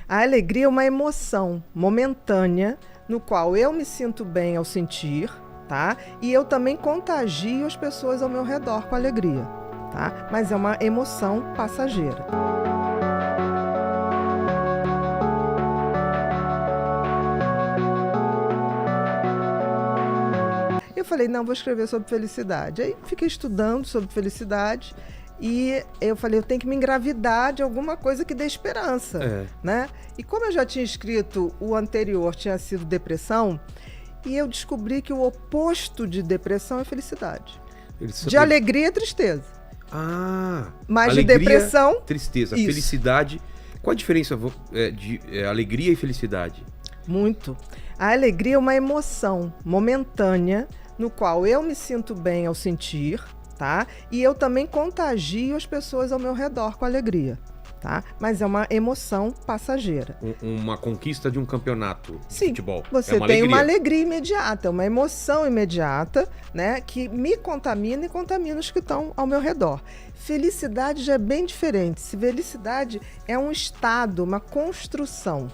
A alegria é uma emoção momentânea no qual eu me sinto bem ao sentir, tá? E eu também contagio as pessoas ao meu redor com alegria, tá? Mas é uma emoção passageira. Eu falei, não, vou escrever sobre felicidade. Aí fiquei estudando sobre felicidade e eu falei, eu tenho que me engravidar de alguma coisa que dê esperança, né? E como eu já tinha escrito, o anterior tinha sido depressão, e eu descobri que o oposto de depressão é felicidade. De alegria é tristeza. Mas alegria, de depressão... tristeza. Isso. Felicidade. Qual a diferença de alegria e felicidade? Muito. A alegria é uma emoção momentânea no qual eu me sinto bem ao sentir, tá? E eu também contagio as pessoas ao meu redor com alegria, tá? Mas é uma emoção passageira. Uma conquista de um campeonato de futebol. Você tem uma alegria imediata, uma emoção imediata, né? Que me contamina e contamina os que estão ao meu redor. Felicidade já é bem diferente. Felicidade é um estado, uma construção.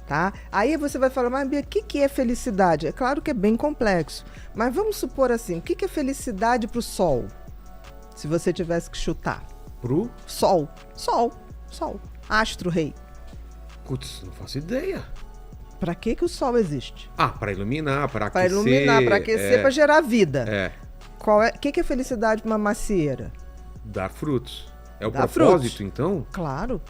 Tá? Aí você vai falar, mas Bia, o que é felicidade? É claro que é bem complexo, mas vamos supor assim, o que é felicidade para o Sol? Se você tivesse que chutar. Pro? Sol. Astro rei. Putz, não faço ideia. Para que o Sol existe? Para iluminar, para aquecer. Para iluminar, para aquecer, para gerar vida. O que é felicidade para uma macieira? Dar frutos. É o propósito, frutos. Então? Claro.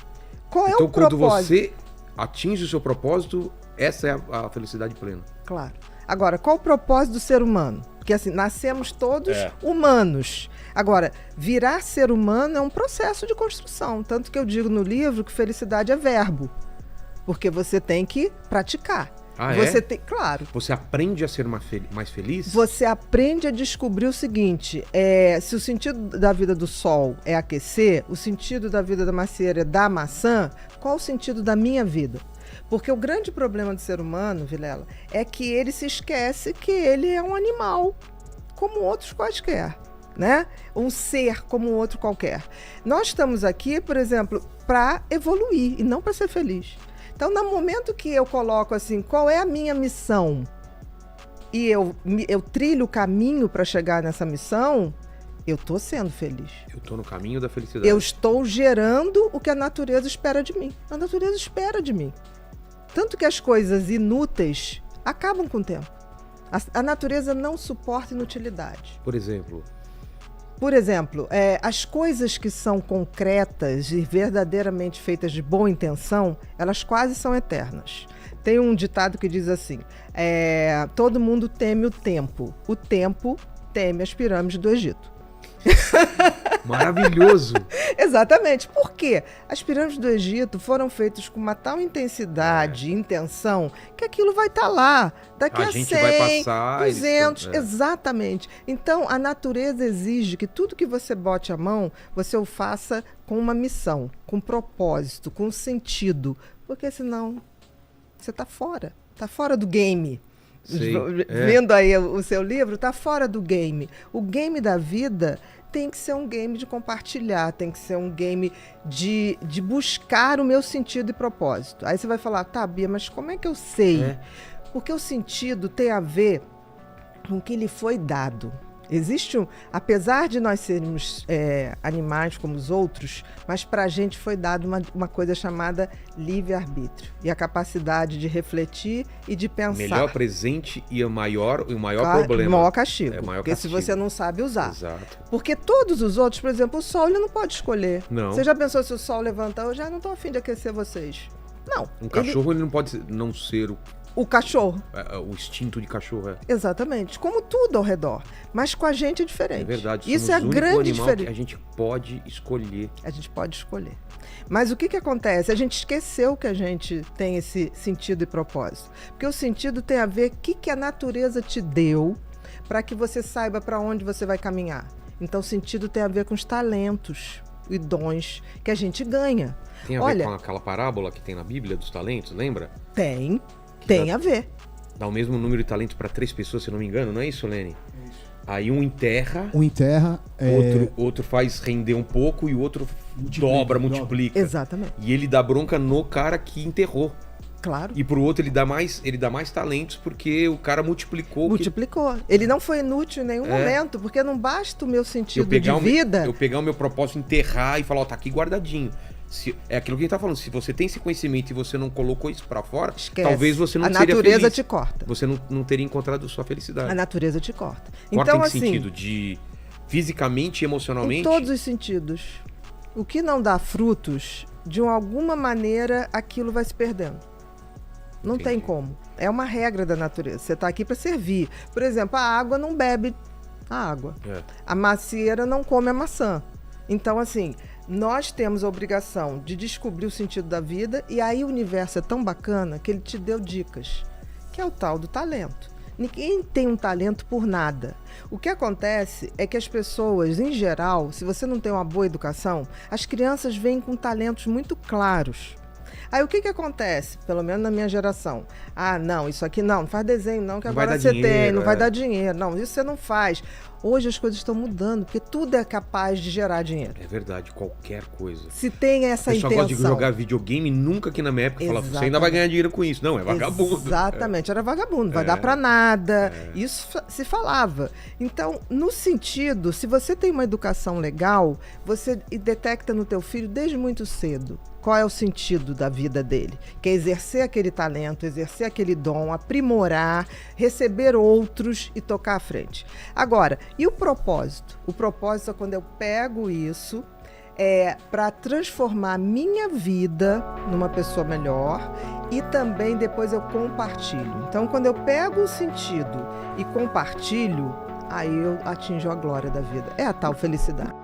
Qual é então, o propósito? Quando você atinge o seu propósito, essa é a felicidade plena. Claro. Agora, qual o propósito do ser humano? Porque assim, nascemos todos humanos. Agora, virar ser humano é um processo de construção. Tanto que eu digo no livro que felicidade é verbo. Porque você tem que praticar. Claro. Você aprende a ser mais feliz? Você aprende a descobrir o seguinte, se o sentido da vida do sol é aquecer, o sentido da vida da macieira é dar maçã, qual o sentido da minha vida? Porque o grande problema do ser humano, Vilela, é que ele se esquece que ele é um animal, como outros quaisquer, né? Um ser como outro qualquer. Nós estamos aqui, por exemplo, para evoluir e não para ser feliz. Então, no momento que eu coloco assim, qual é a minha missão? E eu trilho o caminho para chegar nessa missão, eu estou sendo feliz. Eu estou no caminho da felicidade. Eu estou gerando o que a natureza espera de mim. A natureza espera de mim. Tanto que as coisas inúteis acabam com o tempo. A natureza não suporta inutilidade. Por exemplo, as coisas que são concretas e verdadeiramente feitas de boa intenção, elas quase são eternas. Tem um ditado que diz assim, todo mundo teme o tempo teme as pirâmides do Egito. Maravilhoso! Exatamente. Por quê? As pirâmides do Egito foram feitas com uma tal intensidade e intenção que aquilo vai estar lá daqui a 100, vai passar, 200, exatamente. Então, a natureza exige que tudo que você bote a mão, você o faça com uma missão, com propósito, com sentido, porque senão você está fora do game. Vendo aí o seu livro, está fora do game. O game da vida tem que ser um game de compartilhar, tem que ser um game de buscar o meu sentido e propósito. Aí você vai falar, tá, Bia, mas como é que eu sei? Porque o sentido tem a ver com o que lhe foi dado. Apesar de nós sermos animais como os outros, mas para a gente foi dado uma coisa chamada livre-arbítrio. E a capacidade de refletir e de pensar. Melhor presente e o maior problema. O maior castigo. Maior porque castigo. Se você não sabe usar. Exato. Porque todos os outros, por exemplo, o sol ele não pode escolher. Não. Você já pensou se o sol levantar? Eu já não estou a fim de aquecer vocês. Não. Um cachorro ele não pode não ser o cachorro. O instinto de cachorro. Exatamente. Como tudo ao redor. Mas com a gente é diferente. É verdade. Isso é a grande diferença. A gente pode escolher. A gente pode escolher. Mas o que acontece? A gente esqueceu que a gente tem esse sentido e propósito. Porque o sentido tem a ver com o que a natureza te deu para que você saiba para onde você vai caminhar. Então, o sentido tem a ver com os talentos e dons que a gente ganha. Tem a ver com aquela parábola que tem na Bíblia dos talentos, lembra? Tem a ver. Dá o mesmo número de talentos para 3 pessoas, se não me engano, não é isso, Lene? Aí um enterra, outro faz render um pouco e o outro multiplica. Exatamente. E ele dá bronca no cara que enterrou. Claro. E pro outro ele dá mais talentos porque o cara multiplicou. Ele não foi inútil em nenhum momento, porque não basta o meu sentido de vida. Eu pegar o meu propósito, enterrar e falar, ó, tá aqui guardadinho. É aquilo que a gente tá falando, se você tem esse conhecimento e você não colocou isso pra fora, esquece. Talvez você não seria feliz. A natureza te corta. Você não teria encontrado sua felicidade. A natureza te corta. Corta então, em que assim, sentido? De fisicamente e emocionalmente? Em todos os sentidos. O que não dá frutos, de alguma maneira, aquilo vai se perdendo. Não tem como. É uma regra da natureza. Você está aqui para servir. Por exemplo, a água não bebe a água. A macieira não come a maçã. Então, assim, nós temos a obrigação de descobrir o sentido da vida, e aí o universo é tão bacana que ele te deu dicas, que é o tal do talento. Ninguém tem um talento por nada. O que acontece é que as pessoas, em geral, se você não tem uma boa educação, as crianças vêm com talentos muito claros. Aí o que acontece? Pelo menos na minha geração. Ah, não, isso aqui não faz desenho não, que não agora você tem, não vai dar dinheiro. Não, isso você não faz. Hoje as coisas estão mudando, porque tudo é capaz de gerar dinheiro. É verdade, qualquer coisa. Se tem essa intenção. Eu só gosto de jogar videogame, nunca aqui na minha época falava, você ainda vai ganhar dinheiro com isso. Não, é vagabundo. Exatamente, era vagabundo, não vai dar pra nada. Isso se falava. Então, no sentido, se você tem uma educação legal, você detecta no teu filho desde muito cedo qual é o sentido da vida dele, que é exercer aquele talento, exercer aquele dom, aprimorar, receber outros e tocar à frente. Agora, e o propósito? O propósito é quando eu pego isso para transformar a minha vida numa pessoa melhor e também depois eu compartilho. Então, quando eu pego o sentido e compartilho, aí eu atinjo a glória da vida. É a tal felicidade.